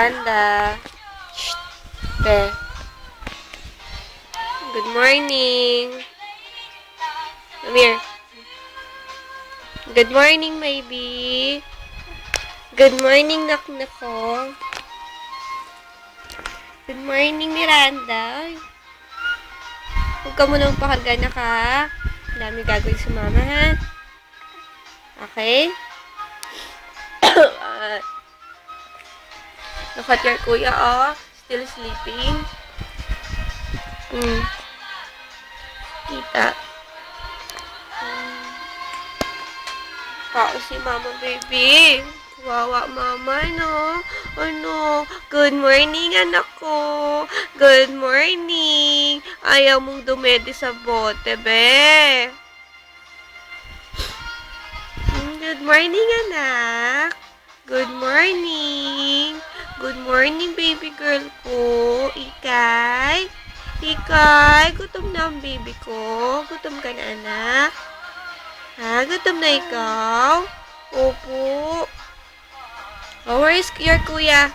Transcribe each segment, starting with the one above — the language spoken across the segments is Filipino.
Anda. Shh. Be. Good morning. Come here. Good morning, baby. Good morning, nak ko. Good morning, Miranda. Huwag ka munang pakarga na ka. Dami gagawin sa mama, ha? Okay? Look at your kuya, oh. Still sleeping. Kita. Pao si mama, baby. Wawa mama, no? Ano? Good morning, anak ko. Good morning. Ayaw mong dumede sa bote, be. Good morning, anak. Good morning. Good morning, baby girl ko. Ikay. Ikay, gutom na ang baby ko. Gutom ka na, anak. Ha? Gutom na ikaw? Opo. Oh, where is your kuya?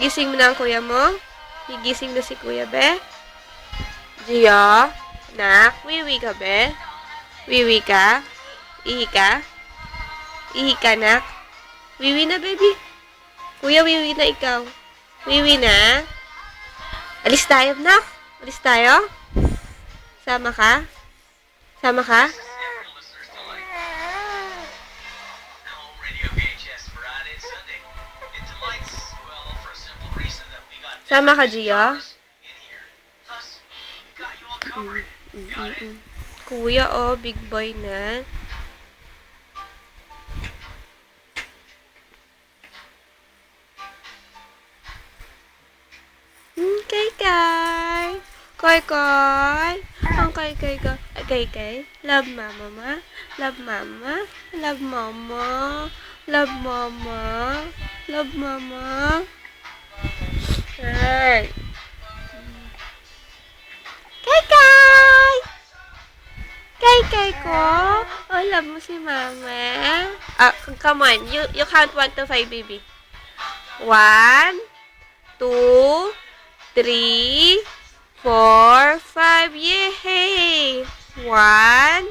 Gising mo na ang kuya mo? Gigising na si kuya, be? Gio? Nak, wiwi ka, be? Wiwi ka? Ihi ka? Ihi ka, nak? Wiwi na, baby? Kuya, wiwi na ikaw. Wiwi na? Alis tayo, nak? Alis tayo? Sama ka? Sama ka? Sama ka, Gio? Kuya, oh, big boy na. Kay. Koy. Ang kay. Kay. Love mama ma. Love mama. Love mama. Love mama. Love mama. Hey. Kay ko. Oh, love mo si mama. Come on. You count 1 to 5, baby. 1, 2, 3, 4, 5. Yay! 1,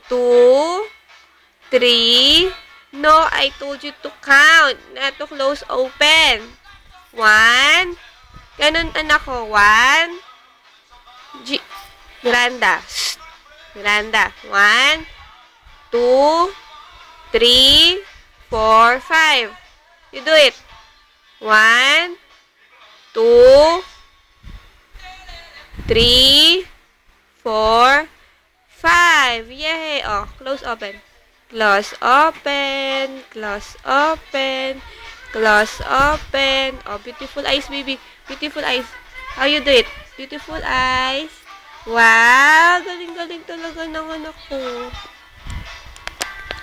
2, 3. No, I told you to count, not to close open. 1. Ganun, anak ko. 1. Miranda. Shh. Miranda. 1, 2, 3, 4, 5. You do it. 1, 2, 3, 4, 5. Yay! Oh, close open. Close open. Close open. Close open. Oh, beautiful eyes, baby. Beautiful eyes. How you do it? Beautiful eyes. Wow! Galing-galing talaga ng anak ko.